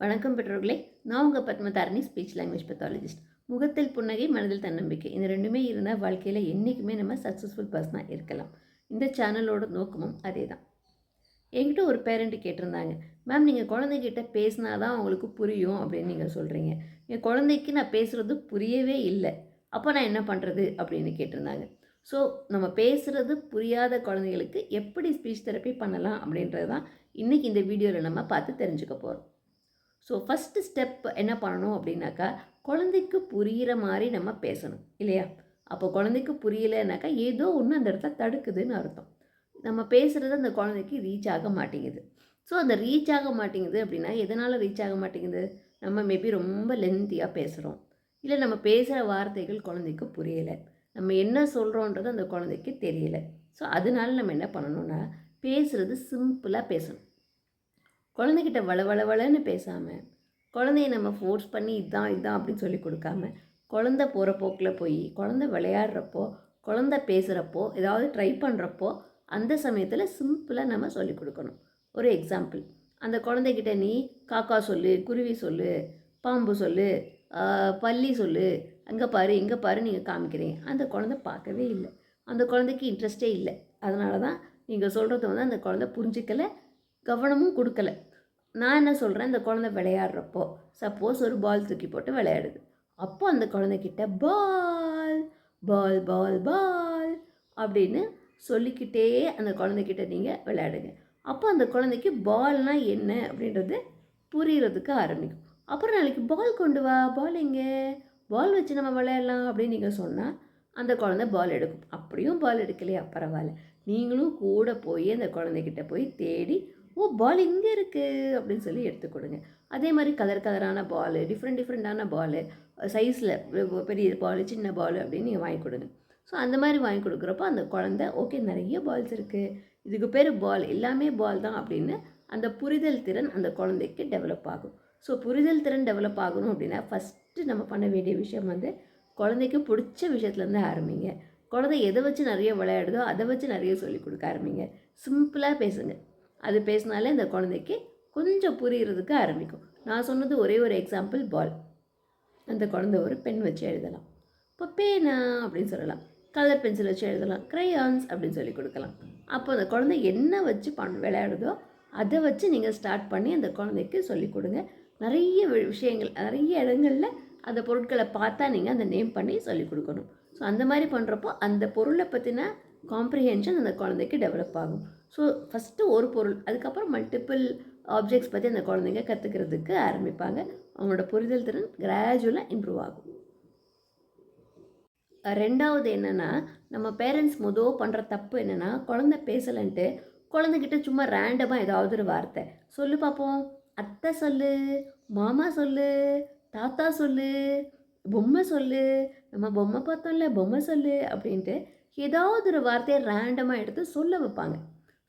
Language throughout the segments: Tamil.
வணக்கம் பெற்றோர்களே, நான் உங்கள் பத்மதாரணி ஸ்பீச் லாங்குவேஜ் பெத்தாலஜிஸ்ட். முகத்தில் புன்னகை, மனதில் தன்னம்பிக்கை, இந்த ரெண்டுமே இருந்தால் வாழ்க்கையில் என்றைக்குமே நம்ம சக்ஸஸ்ஃபுல் பர்சனாக இருக்கலாம். இந்த சேனலோட நோக்கமும் அதே தான். என்கிட்ட ஒரு பேரண்ட்டு கேட்டிருந்தாங்க, மேம் நீங்கள் குழந்தைகிட்ட பேசினா தான் அவங்களுக்கு புரியும் அப்படின்னு நீங்கள் சொல்கிறீங்க. என் குழந்தைக்கு நான் பேசுகிறது புரியவே இல்லை, அப்போ நான் என்ன பண்ணுறது அப்படின்னு கேட்டிருந்தாங்க. ஸோ நம்ம பேசுகிறது புரியாத குழந்தைகளுக்கு எப்படி ஸ்பீச் தெரப்பி பண்ணலாம் அப்படின்றது தான் இன்றைக்கி இந்த வீடியோவில் நம்ம பார்த்து தெரிஞ்சுக்க போகிறோம். ஸோ ஃபஸ்ட்டு ஸ்டெப் என்ன பண்ணணும் அப்படின்னாக்கா, குழந்தைக்கு புரிகிற மாதிரி நம்ம பேசணும் இல்லையா? அப்போ குழந்தைக்கு புரியலைனாக்கா ஏதோ ஒன்று அந்த இடத்துல தடுக்குதுன்னு அர்த்தம். நம்ம பேசுகிறது அந்த குழந்தைக்கு ரீச் ஆக மாட்டேங்குது. ஸோ அந்த ரீச் ஆக மாட்டேங்குது அப்படின்னா எதனால் ரீச் ஆக மாட்டேங்குது? நம்ம மேபி ரொம்ப லென்த்தியாக பேசுகிறோம், இல்லை நம்ம பேசுகிற வார்த்தைகள் குழந்தைக்கு புரியலை, நம்ம என்ன சொல்கிறோன்றது அந்த குழந்தைக்கு தெரியலை. ஸோ அதனால நம்ம என்ன பண்ணணும்னா, பேசுகிறது சிம்பிளாக பேசணும். குழந்தைகிட்ட வளவளன்னு பேசாமல், குழந்தைய நம்ம ஃபோர்ஸ் பண்ணி இதான் அப்படின்னு சொல்லி கொடுக்காம, குழந்த போகிற போக்கில் போய், குழந்த விளையாடுறப்போ, குழந்த பேசுகிறப்போ, ஏதாவது ட்ரை பண்ணுறப்போ, அந்த சமயத்தில் சிம்பிளாக நம்ம சொல்லிக் கொடுக்கணும். ஒரு எக்ஸாம்பிள், அந்த குழந்தைகிட்ட நீ காக்கா சொல்லு, குருவி சொல்லு, பாம்பு சொல்லு, பல்லி சொல்லு, அங்கே பாரு இங்கே பாரு நீங்கள் காமிக்கிறீங்க. அந்த குழந்தை பார்க்கவே இல்லை, அந்த குழந்தைக்கு இன்ட்ரெஸ்டே இல்லை. அதனால தான் நீங்கள் சொல்கிறது அந்த குழந்தை புரிஞ்சிக்கலை, கவனமும் கொடுக்கலை. நான் என்ன சொல்கிறேன், இந்த குழந்தை விளையாடுறப்போ சப்போஸ் ஒரு பால் தூக்கி போட்டு விளையாடுது, அப்போ அந்த குழந்தைக்கிட்ட பால் பால் பால் பால் அப்படின்னு சொல்லிக்கிட்டே அந்த குழந்தைக்கிட்ட நீங்கள் விளையாடுங்க. அப்போ அந்த குழந்தைக்கு பால்னால் என்ன அப்படின்றது புரிகிறதுக்கு ஆரம்பிக்கும். அப்புறம் நாளைக்கு பால் கொண்டு வா, பால் எங்கே, பால் வச்சு நம்ம விளையாடலாம் அப்படின்னு நீங்கள் சொன்னால் அந்த குழந்தை பால் எடுக்கும். அப்படியும் பால் எடுக்கலையா பரவாயில்ல, நீங்களும் கூட போய் அந்த குழந்தைகிட்ட போய் தேடி, ஓ பால் இங்கே இருக்குது அப்படின்னு சொல்லி எடுத்து கொடுங்க. அதே மாதிரி கலரான பால், டிஃப்ரெண்ட்டான பால், சைஸில் பெரிய பால் சின்ன பால் அப்படின்னு நீங்கள் வாங்கி கொடுங்க. ஸோ அந்த மாதிரி வாங்கி கொடுக்குறப்போ அந்த குழந்தை ஓகே நிறைய பால்ஸ் இருக்குது, இதுக்கு பேர் பால், எல்லாமே பால் தான் அப்படின்னு அந்த புரிதல் திறன் அந்த குழந்தைக்கு டெவலப் ஆகும். ஸோ புரிதல் திறன் டெவலப் ஆகணும் அப்படின்னா ஃபஸ்ட்டு நம்ம பண்ண வேண்டிய விஷயம் குழந்தைக்கு பிடிச்ச விஷயத்துலேருந்து ஆரம்பிங்க. குழந்தை எதை வச்சு நிறைய விளையாடுதோ அதை வச்சு நிறைய சொல்லி கொடுக்க ஆரம்பிங்க. சிம்பிளாக பேசுங்க. அது பேசினாலே அந்த குழந்தைக்கு கொஞ்சம் புரிகிறதுக்கு ஆரம்பிக்கும். நான் சொன்னது ஒரே ஒரு எக்ஸாம்பிள் பால். அந்த குழந்தை ஒரு பென் வச்சு எழுதலாம், இப்போ பேனா அப்படின்னு சொல்லலாம், கலர் பென்சில் வச்சு எழுதலாம், க்ரையான்ஸ் அப்படின்னு சொல்லி கொடுக்கலாம். அப்போ அந்த குழந்தை என்ன வச்சு விளையாடுதோ அதை வச்சு நீங்கள் ஸ்டார்ட் பண்ணி அந்த குழந்தைக்கு சொல்லிக் கொடுங்க. நிறைய விஷயங்கள், நிறைய இடங்களில் அந்த பொருட்களை பார்த்தா நீங்கள் அந்த நேம் பண்ணி சொல்லிக் கொடுக்கணும். ஸோ அந்த மாதிரி பண்ணுறப்போ அந்த பொருளை பற்றின காம்ப்ரிஹென்ஷன் அந்த குழந்தைக்கு டெவலப் ஆகும். ஸோ ஃபஸ்ட்டு ஒரு பொருள், அதுக்கப்புறம் மல்டிபிள் ஆப்ஜெக்ட்ஸ் பற்றி அந்த குழந்தைங்க கற்றுக்கிறதுக்கு ஆரம்பிப்பாங்க. அவங்களோட புரிதல் திறன் கிராஜுவலாக இம்ப்ரூவ் ஆகும். ரெண்டாவது என்னென்னா, நம்ம பேரண்ட்ஸ் பண்ணுற தப்பு என்னென்னா, குழந்தை பேசலைன்ட்டு குழந்தைகிட்ட சும்மா ரேண்டமாக ஏதாவது ஒரு வார்த்தை சொல்லு பார்ப்போம், அத்தை சொல்லு, மாமா சொல்லு, தாத்தா சொல்லு, பொம்மை சொல்லு, நம்ம பொம்மை பார்த்தோம்ல பொம்மை சொல்லு அப்படின்ட்டு ஏதாவது ஒரு வார்த்தையை ரேண்டமாக எடுத்து சொல்ல வைப்பாங்க.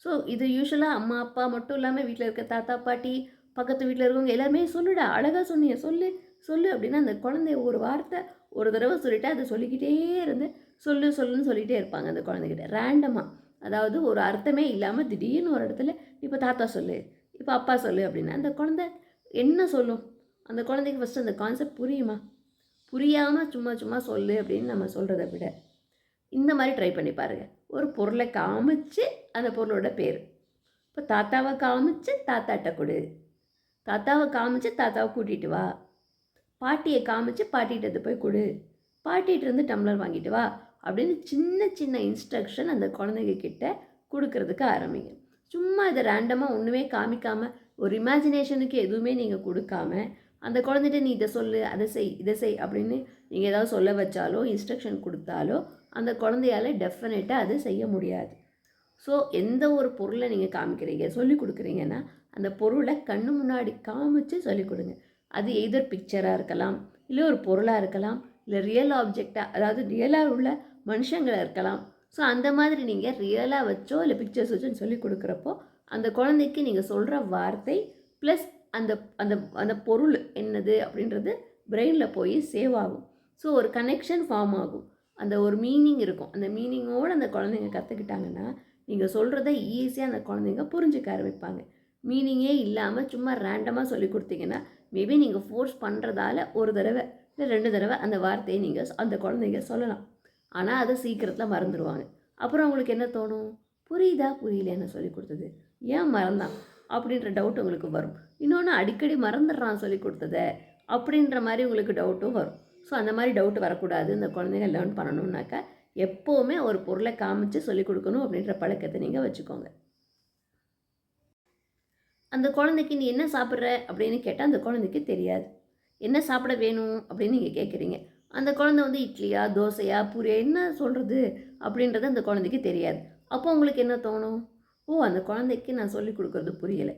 ஸோ இது யூஸ்வலாக அம்மா அப்பா மட்டும் இல்லாமல் வீட்டில் இருக்க தாத்தா பாட்டி, பக்கத்து வீட்டில் இருக்கவங்க எல்லாருமே சொல்லுடா, அழகாக சொன்னீங்க, சொல்லு சொல்லு அப்படின்னா அந்த குழந்தைய ஒரு வார்த்தை ஒரு தடவை சொல்லிவிட்டு அதை சொல்லிக்கிட்டே இருந்து சொல்லுன்னு சொல்லிகிட்டே இருப்பாங்க அந்த குழந்தைகிட்ட ரேண்டமாக. அதாவது ஒரு அர்த்தமே இல்லாமல் திடீர்னு ஒரு இடத்துல இப்போ தாத்தா சொல்லு, இப்போ அப்பா சொல்லு அப்படின்னா அந்த குழந்தை என்ன சொல்லும்? அந்த குழந்தைக்கு ஃபஸ்ட்டு அந்த கான்செப்ட் புரியுமா? புரியாமல் சும்மா சொல்லு அப்படின்னு நம்ம சொல்கிறத விட இந்த மாதிரி ட்ரை பண்ணி பாருங்கள். ஒரு பொருளை காமிச்சு அந்த பொருளோட பேர், இப்போ தாத்தாவை காமிச்சு தாத்தாட்ட கொடு, தாத்தாவை காமிச்சு தாத்தாவை கூட்டிகிட்டு வா, பாட்டியை காமிச்சு பாட்டிகிட்ட போய் கொடு, பாட்டிகிட்டேருந்து டம்ளர் வாங்கிட்டு வா அப்படின்னு சின்ன இன்ஸ்ட்ரக்ஷன் அந்த குழந்தைங்க கிட்ட கொடுக்கறதுக்கு ஆரம்பிங்க. சும்மா இதை ரேண்டமாக ஒன்றுமே காமிக்காமல் ஒரு இமேஜினேஷனுக்கு எதுவுமே நீங்கள் கொடுக்காம அந்த குழந்தைகிட்ட நீ இதை சொல்லு, இதை செய் அப்படின்னு நீங்கள் ஏதாவது சொல்ல வச்சாலோ இன்ஸ்ட்ரக்ஷன் கொடுத்தாலோ அந்த குழந்தையால் டெஃபினட்டாக அது செய்ய முடியாது. ஸோ எந்த ஒரு பொருளை நீங்கள் காமிக்கிறீங்க சொல்லிக் கொடுக்குறீங்கன்னா அந்த பொருளை கண்ணு முன்னாடி காமிச்சு சொல்லிக் கொடுங்க. அது எதர் பிக்சராக இருக்கலாம், இல்லை ஒரு பொருளாக இருக்கலாம், இல்லை ரியல் ஆப்ஜெக்டாக, அதாவது ரியலாக உள்ள மனுஷங்களாக இருக்கலாம். ஸோ அந்த மாதிரி நீங்கள் ரியலாக வச்சோ இல்லை பிக்சர்ஸ் வச்சோ சொல்லிக் கொடுக்குறப்போ அந்த குழந்தைக்கு நீங்கள் சொல்கிற வார்த்தை ப்ளஸ் அந்த அந்த அந்த பொருள் என்னது அப்படின்றது பிரெயினில் போய் சேவ் ஆகும். ஸோ ஒரு கனெக்ஷன் ஃபார்ம் ஆகும், அந்த ஒரு மீனிங் இருக்கும். அந்த மீனிங்கோடு அந்த குழந்தைங்க கற்றுக்கிட்டாங்கன்னா நீங்கள் சொல்கிறத ஈஸியாக அந்த குழந்தைங்க புரிஞ்சுக்க ஆரம்பிப்பாங்க. மீனிங்கே இல்லாமல் சும்மா ரேண்டமாக சொல்லி கொடுத்தீங்கன்னா மேபி நீங்கள் ஃபோர்ஸ் பண்ணுறதால ஒரு தடவை இல்லை 2 தடவை அந்த வார்த்தையை நீங்கள் அந்த குழந்தைங்க சொல்லலாம். ஆனால் அதை சீக்கிரத்தில் மறந்துடுவாங்க. அப்புறம் உங்களுக்கு என்ன தோணும்? புரியுதா புரியலையான்னு சொல்லி கொடுத்தது, ஏன் மறந்தான் அப்படின்ற டவுட் உங்களுக்கு வரும். இன்னொன்று அடிக்கடி மறந்துடுறான் சொல்லி கொடுத்தத அப்படின்ற மாதிரி உங்களுக்கு டவுட்டும் வரும். ஸோ அந்த மாதிரி டவுட் வரக்கூடாது. இந்த குழந்தைங்க லேர்ன் பண்ணணுன்னாக்கா எப்போவுமே ஒரு பொருளை காமிச்சு சொல்லிக் கொடுக்கணும் அப்படின்ற பழக்கத்தை நீங்கள் வச்சுக்கோங்க. அந்த குழந்தைக்கு நீ என்ன சாப்பிட்ற அப்படின்னு கேட்டால் அந்த குழந்தைக்கு தெரியாது. என்ன சாப்பிட வேணும் அப்படின்னு நீங்கள் கேட்குறீங்க. அந்த குழந்தை வந்து இட்லியா தோசையா பூரியா என்ன சொல்கிறது அப்படின்றது அந்த குழந்தைக்கு தெரியாது. அப்போ உங்களுக்கு என்ன தோணும்? ஓ, அந்த குழந்தைக்கு நான் சொல்லிக் கொடுக்குறது புரியலை,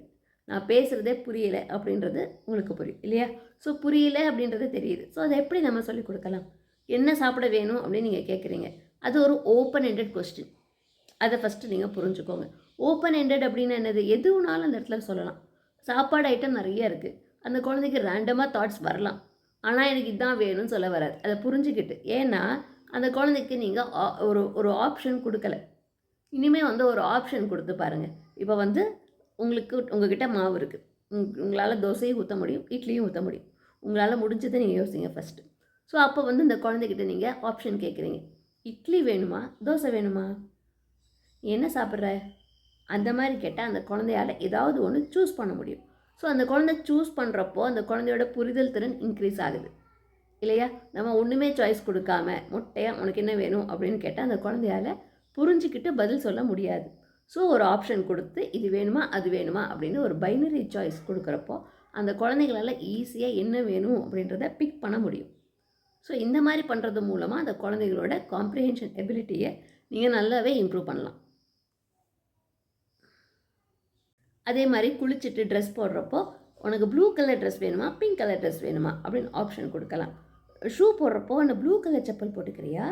நான் பேசுகிறதே புரியலை அப்படின்றது உங்களுக்கு புரியும் இல்லையா? ஸோ புரியலை அப்படின்றது தெரியுது. ஸோ அதை எப்படி நம்ம சொல்லிக் கொடுக்கலாம்? என்ன சாப்பிட வேணும் அப்படின்னு நீங்கள் கேட்குறீங்க. அது ஒரு ஓப்பன் எண்டட் கொஸ்டின். அதை ஃபஸ்ட்டு நீங்கள் புரிஞ்சுக்கோங்க. ஓப்பன் எண்டட் அப்படின்னா என்னது? எதுனாலும் அந்த இடத்துல சொல்லலாம். சாப்பாடு ஐட்டம் நிறைய இருக்குது. அந்த குழந்தைக்கு ரேண்டமாக தாட்ஸ் வரலாம். ஆனால் எனக்கு இதுதான் வேணும்னு சொல்ல வராது. அதை புரிஞ்சுக்கிட்டு, ஏன்னா அந்த குழந்தைக்கு நீங்கள் ஒரு ஆப்ஷன் கொடுக்கல. இனிமேல் வந்து ஒரு ஆப்ஷன் கொடுத்து பாருங்கள். இப்போ வந்து உங்ககிட்ட மாவு இருக்குது. உங்களால் தோசையும் ஊற்ற முடியும், இட்லியும் ஊற்ற முடியும். உங்களால் முடிஞ்சதை நீங்கள் யோசிங்க ஃபஸ்ட்டு. ஸோ அப்போ வந்து இந்த குழந்தைகிட்ட நீங்கள் ஆப்ஷன் கேட்குறீங்க. இட்லி வேணுமா தோசை வேணுமா, என்ன சாப்பிட்ற அந்த மாதிரி கேட்டால் அந்த குழந்தையால் ஏதாவது ஒன்று சூஸ் பண்ண முடியும். ஸோ அந்த குழந்தை சூஸ் பண்ணுறப்போ அந்த குழந்தையோட புரிதல் திறன் இன்க்ரீஸ் ஆகுது இல்லையா? நம்ம ஒன்றுமே சாய்ஸ் கொடுக்காம முட்டையாக உனக்கு என்ன வேணும் அப்படின்னு கேட்டால் அந்த குழந்தையால் புரிஞ்சிக்கிட்டு பதில் சொல்ல முடியாது. ஸோ ஒரு ஆப்ஷன் கொடுத்து இது வேணுமா அது வேணுமா அப்படின்னு ஒரு பைனரி சாய்ஸ் கொடுக்குறப்போ அந்த குழந்தைகளால் ஈஸியாக என்ன வேணும் அப்படின்றத பிக் பண்ண முடியும். ஸோ இந்த மாதிரி பண்ணுறது மூலமாக அந்த குழந்தைகளோட காம்ப்ரிஹென்ஷன் எபிலிட்டியை நீங்கள் நல்லாவே இம்ப்ரூவ் பண்ணலாம். அதே மாதிரி குளிச்சுட்டு ட்ரெஸ் போடுறப்போ உனக்கு ப்ளூ கலர் ட்ரெஸ் வேணுமா பிங்க் கலர் ட்ரெஸ் வேணுமா அப்படின்னு ஆப்ஷன் கொடுக்கலாம். ஷூ போடுறப்போ அந்த ப்ளூ கலர் செப்பல் போட்டுக்கிறியா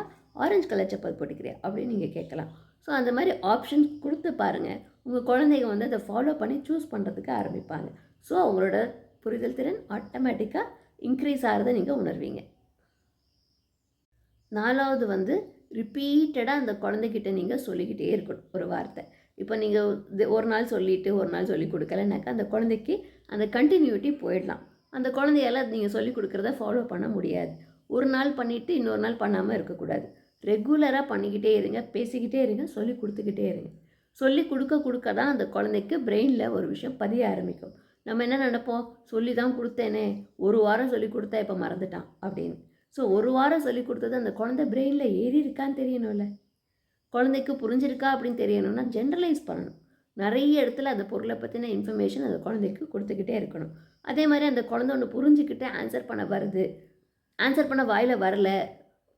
ஆரஞ்சு கலர் செப்பல் போட்டுக்கிறியா அப்படின்னு நீங்கள் கேட்கலாம். ஸோ அந்த மாதிரி ஆப்ஷன் கொடுத்து பாருங்கள். உங்கள் குழந்தைங்க வந்து அதை ஃபாலோ பண்ணி சூஸ் பண்ணுறதுக்கு ஆரம்பிப்பாங்க. ஸோ அவங்களோட புரிதல் திறன் ஆட்டோமேட்டிக்காக இன்க்ரீஸ் ஆகிறத நீங்கள் உணர்வீங்க. 4வது வந்து ரிப்பீட்டடாக அந்த குழந்தைகிட்ட நீங்கள் சொல்லிக்கிட்டே இருக்கணும் ஒரு வார்த்தை. இப்போ நீங்கள் ஒரு நாள் சொல்லிவிட்டு ஒரு நாள் சொல்லிக் கொடுக்கலனாக்கா அந்த குழந்தைக்கு அந்த கண்டினியூட்டி போயிடலாம். அந்த குழந்தையால் நீங்கள் சொல்லிக் கொடுக்குறத ஃபாலோ பண்ண முடியாது. ஒரு நாள் பண்ணிவிட்டு இன்னொரு நாள் பண்ணாமல் இருக்கக்கூடாது. ரெகுலராக பண்ணிக்கிட்டே இருங்க, பேசிக்கிட்டே இருங்க, சொல்லி கொடுத்துக்கிட்டே இருங்க. சொல்லி கொடுக்க தான் அந்த குழந்தைக்கு பிரெயினில் ஒரு விஷயம் பதிய ஆரம்பிக்கும். நம்ம என்ன நினைப்போம், சொல்லி தான் கொடுத்தேனே, ஒரு வாரம் சொல்லி கொடுத்தா இப்போ மறந்துட்டான் அப்படின்னு. ஸோ ஒரு வாரம் சொல்லி கொடுத்தது அந்த குழந்தை பிரெயினில் ஏறி இருக்கான்னு தெரியணும்ல. குழந்தைக்கு புரிஞ்சிருக்கா அப்படின்னு தெரியணும்னா ஜென்ரலைஸ் பண்ணணும். நிறைய இடத்துல அந்த பொருளை பற்றின இன்ஃபர்மேஷன் அந்த குழந்தைக்கு கொடுத்துக்கிட்டே இருக்கணும். அதே மாதிரி அந்த குழந்தை ஒன்று புரிஞ்சுக்கிட்டு ஆன்சர் பண்ண வருது, ஆன்சர் பண்ண வாயில் வரல,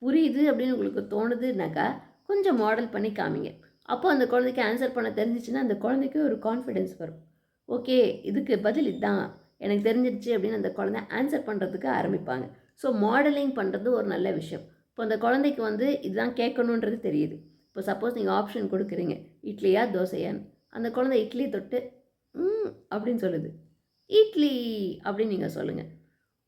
புரியுது அப்படின்னு உங்களுக்கு தோணுதுனாக்கா கொஞ்சம் மாடல் பண்ணி காமிங்க. அப்போ அந்த குழந்தைக்கு ஆன்சர் பண்ண தெரிஞ்சிச்சுன்னா அந்த குழந்தைக்கு ஒரு கான்ஃபிடென்ஸ் வரும். ஓகே, இதுக்கு பதில் இதுதான் எனக்கு தெரிஞ்சிருச்சு அப்படின்னு அந்த குழந்தை ஆன்சர் பண்ணுறதுக்கு ஆரம்பிப்பாங்க. ஸோ மாடலிங் பண்ணுறது ஒரு நல்ல விஷயம். இப்போ அந்த குழந்தைக்கு வந்து இதுதான் கேட்கணுன்றது தெரியுது. இப்போ சப்போஸ் நீங்கள் ஆப்ஷன் கொடுக்குறீங்க இட்லியா தோசையான்னு, அந்த குழந்தை இட்லி தொட்டு அப்படின்னு சொல்லுது, இட்லி அப்படின்னு நீங்கள் சொல்லுங்கள்.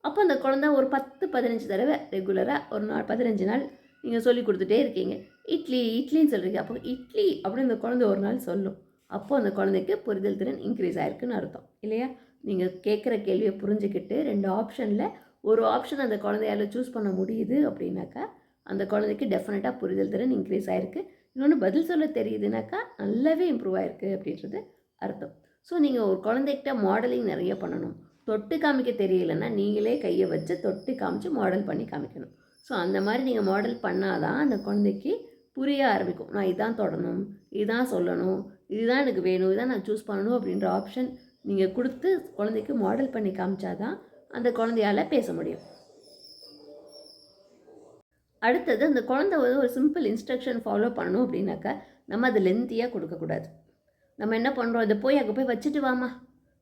அப்போ அந்த குழந்தை ஒரு 10-15 தடவை ரெகுலராக ஒரு நாள் 15 நாள் நீங்கள் சொல்லி கொடுத்துட்டே இருக்கீங்க. இட்லி இட்லின்னு சொல்கிறீங்க. அப்போ இட்லி அப்படின்னு அந்த குழந்தை ஒரு நாள் சொல்லும். அப்போது அந்த குழந்தைக்கு புரிதல் திறன் இன்க்ரீஸ் ஆகிருக்குன்னு அர்த்தம் இல்லையா? நீங்கள் கேட்குற கேள்வியை புரிஞ்சுக்கிட்டு 2 ஆப்ஷனில் ஒரு ஆப்ஷன் அந்த குழந்தையால் சூஸ் பண்ண முடியுது அப்படின்னாக்கா அந்த குழந்தைக்கு டெஃபினட்டாக புரிதல் திறன் இன்க்ரீஸ் ஆகிருக்கு. இன்னொன்று பதில் சொல்ல தெரியுதுனாக்கா நல்லாவே இம்ப்ரூவ் ஆகிருக்கு அப்படின்றது அர்த்தம். ஸோ நீங்கள் ஒரு குழந்தைகிட்ட மாடலிங் நிறைய பண்ணணும். தொட்டு காமிக்க தெரியலைன்னா நீங்களே கையை வச்சு தொட்டு காமிச்சு மாடல் பண்ணி காமிக்கணும். ஸோ அந்த மாதிரி நீங்கள் மாடல் பண்ணால் தான் அந்த குழந்தைக்கு புரிய ஆரம்பிக்கும். நான் இதான் தொடணும், இதுதான் சொல்லணும், இதுதான் எனக்கு வேணும், இதான் நான் சூஸ் பண்ணணும் அப்படின்ற ஆப்ஷன் நீங்கள் கொடுத்து குழந்தைக்கு மாடல் பண்ணி காமிச்சாதான் அந்த குழந்தையால் பேச முடியும். அடுத்தது அந்த குழந்தை வந்து ஒரு சிம்பிள் இன்ஸ்ட்ரக்ஷன் ஃபாலோ பண்ணணும் அப்படின்னாக்கா நம்ம அதை லென்த்தியாக கொடுக்கக்கூடாது. நம்ம என்ன பண்ணுறோம், இதை போய் அங்கே போய் வச்சுட்டு வாமா,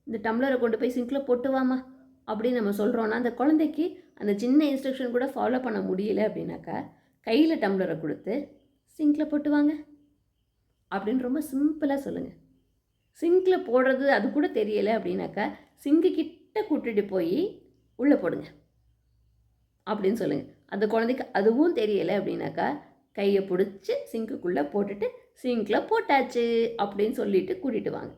இந்த டம்ளரை கொண்டு போய் சிங்கில் போட்டு வாமா அப்படின்னு நம்ம சொல்கிறோன்னா அந்த குழந்தைக்கு அந்த சின்ன இன்ஸ்ட்ரக்ஷன் கூட ஃபாலோ பண்ண முடியல அப்படின்னாக்கா கையில் டம்ளரை கொடுத்து சிங்கில் போட்டு வாங்க அப்படின்னு ரொம்ப சிம்பிளாக சொல்லுங்கள். சிங்கில் போடுறது அது கூட தெரியலை அப்படின்னாக்கா சிங்கு கிட்ட கூட்டிகிட்டு போய் உள்ளே போடுங்க அப்படின்னு சொல்லுங்கள். அந்த குழந்தைக்கு அதுவும் தெரியலை அப்படின்னாக்கா கையை பிடிச்சி சிங்க்குள்ளே போட்டுட்டு சிங்கில் போட்டாச்சு அப்படின்னு சொல்லிட்டு கூட்டிகிட்டு வாங்க.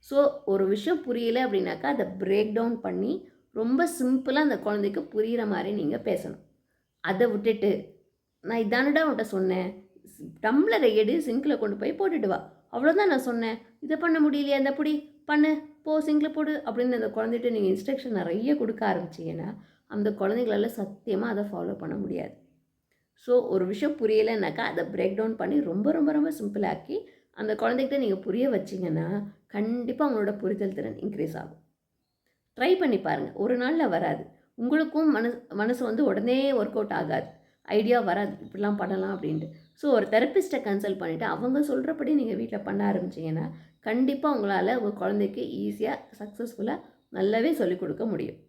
ஸோ ஒரு விஷயம் புரியல அப்படின்னாக்கா அதை பிரேக் டவுன் பண்ணி ரொம்ப சிம்பிளாக அந்த குழந்தைக்கு புரிகிற மாதிரி நீங்கள் பேசணும். அதை விட்டுட்டு நான் இதானடா உன்ட்ட சொன்னேன், டம்ளரை எடு சிங்கில் கொண்டு போய் போட்டுட்டு வா, அவ்வளோதான் நான் சொன்னேன், இதை பண்ண முடியலையா, இந்த புடி பண்ணு, போ சிங்கில் போடு அப்படின்னு அந்த குழந்தைகிட்ட நீங்கள் இன்ஸ்ட்ரக்ஷன் நிறைய கொடுக்க ஆரம்பிச்சிங்கன்னா அந்த குழந்தைகளால் சத்தியமாக அதை ஃபாலோ பண்ண முடியாது. ஸோ ஒரு விஷயம் புரியலைன்னாக்கா அதை பிரேக் டவுன் பண்ணி ரொம்ப ரொம்ப ரொம்ப சிம்பிளாக்கி அந்த குழந்தைகிட்ட நீங்கள் புரிய வச்சிங்கன்னா கண்டிப்பாக அவங்களோட புரிதல் திறன் இன்க்ரீஸ் ஆகும். ட்ரை பண்ணி பாருங்கள். ஒரு நாளில் வராது. உங்களுக்கும் மனசு வந்து உடனே ஒர்க் அவுட் ஆகாது. ஐடியா வராது இப்படிலாம் பண்ணலாம் அப்படின்ட்டு. ஸோ ஒரு தெரப்பிஸ்ட்டை கன்சல்ட் பண்ணிவிட்டு அவங்க சொல்கிறபடி நீங்கள் வீட்டில் பண்ண ஆரம்பிச்சிங்கன்னா கண்டிப்பாக உங்களால் உங்கள் குழந்தைக்கு ஈஸியாக சக்ஸஸ்ஃபுல்லாக நல்லாவே சொல்லிக் கொடுக்க முடியும்.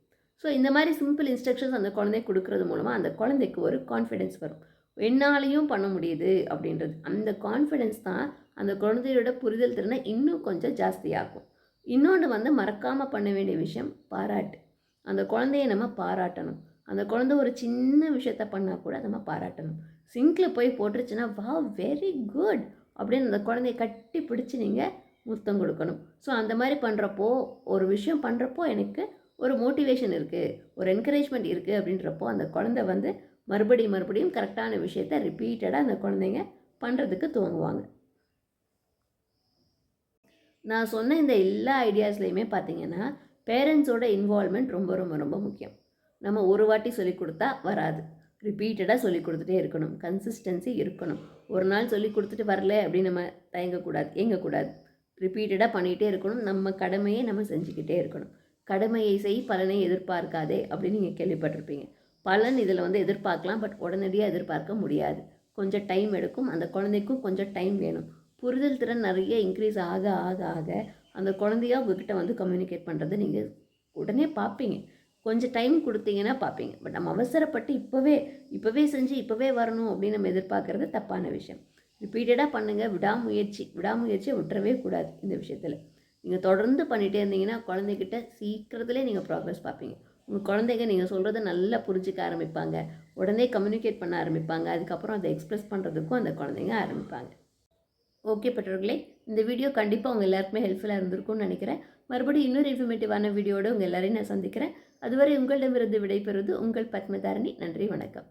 ஸோ இந்த மாதிரி சிம்பிள் இன்ஸ்ட்ரக்ஷன்ஸ் அந்த குழந்தைக்கு கொடுக்கறது மூலமாக அந்த குழந்தைக்கு ஒரு கான்ஃபிடென்ஸ் வரும். என்னாலையும் பண்ண முடியுது அப்படின்றது. அந்த கான்ஃபிடென்ஸ் தான் அந்த குழந்தையோட புரிதல் திறனை இன்னும் கொஞ்சம் ஜாஸ்தியாகும். இன்னொன்று வந்து மறக்காமல் பண்ண வேண்டிய விஷயம் பாராட்டு. அந்த குழந்தைய நம்ம பாராட்டணும். அந்த குழந்தை ஒரு சின்ன விஷயத்த பண்ணால் கூட நம்ம பாராட்டணும். சிங்கில் போய் போட்டுருச்சுன்னா வாவ் வெரி குட் அப்படின்னு அந்த குழந்தைய கட்டி பிடிச்சி நீங்கள் முத்தம் கொடுக்கணும். ஸோ அந்த மாதிரி பண்ணுறப்போ ஒரு விஷயம் பண்ணுறப்போ எனக்கு ஒரு மோட்டிவேஷன் இருக்குது, ஒரு என்கரேஜ்மெண்ட் இருக்குது அப்படின்றப்போ அந்த குழந்தை வந்து மறுபடியும் கரெக்டான விஷயத்தை ரிப்பீட்டடாக அந்த குழந்தைங்க பண்ணுறதுக்கு துவங்குவாங்க. நான் சொன்ன இந்த எல்லா ஐடியாஸ்லையுமே பார்த்தீங்கன்னா பேரண்ட்ஸோட இன்வால்மெண்ட் ரொம்ப ரொம்ப ரொம்ப முக்கியம். நம்ம ஒரு வாட்டி சொல்லிக் கொடுத்தா வராது, ரிப்பீட்டடாக சொல்லிக் கொடுத்துட்டே இருக்கணும், கன்சிஸ்டன்சி இருக்கணும். ஒரு நாள் சொல்லிக் கொடுத்துட்டு வரல அப்படின்னு நம்ம ஏங்கக்கூடாது. ரிப்பீட்டடாக பண்ணிகிட்டே இருக்கணும். நம்ம கடமையை நம்ம செஞ்சுக்கிட்டே இருக்கணும். கடமையை செய் பலனை எதிர்பார்க்காதே அப்படின்னு நீங்கள் கேள்விப்பட்டிருப்பீங்க. பலன் இதில் வந்து எதிர்பார்க்கலாம், பட் உடனடியாக எதிர்பார்க்க முடியாது. கொஞ்சம் டைம் எடுக்கும். அந்த குழந்தைக்கும் கொஞ்சம் டைம் வேணும். புரிதல் திறன் நிறைய இன்க்ரீஸ் ஆக ஆக ஆக அந்த குழந்தையா உங்ககிட்ட வந்து கம்யூனிகேட் பண்ணுறதை நீங்கள் உடனே பார்ப்பீங்க. கொஞ்சம் டைம் கொடுத்தீங்கன்னா பார்ப்பீங்க. பட் நம்ம அவசரப்பட்டு இப்போவே செஞ்சு இப்போவே வரணும் அப்படின்னு நம்ம எதிர்பார்க்குறது தப்பான விஷயம். ரிப்பீட்டடாக பண்ணுங்கள். விடாமுயற்சியை விட்டுறவே கூடாது. இந்த விஷயத்தில் நீங்கள் தொடர்ந்து பண்ணிகிட்டே இருந்தீங்கன்னா குழந்தைகிட்ட சீக்கிரத்துலேயே நீங்கள் ப்ராக்ரஸ் பார்ப்பீங்க. உங்கள் குழந்தைங்க நீங்கள் சொல்கிறத நல்லா புரிஞ்சிக்க ஆரம்பிப்பாங்க, உடனே கம்யூனிகேட் பண்ண ஆரம்பிப்பாங்க. அதுக்கப்புறம் அதை எக்ஸ்ப்ரெஸ் பண்ணுறதுக்கும் அந்த குழந்தைங்க ஆரம்பிப்பாங்க. ஓகே பெற்றோர்களே, இந்த வீடியோ கண்டிப்பாக உங்கள் எல்லாருக்குமே ஹெல்ப்ஃபுல்லாக இருந்திருக்கும்னு நினைக்கிறேன். மறுபடியும் இன்னொரு இன்ஃபர்மேட்டிவான வீடியோடு உங்கள் எல்லாரையும் நான் சந்திக்கிறேன். அதுவரை உங்களிடமிருந்து விடைபெறுவது உங்கள் பத்மதாரணி. நன்றி, வணக்கம்.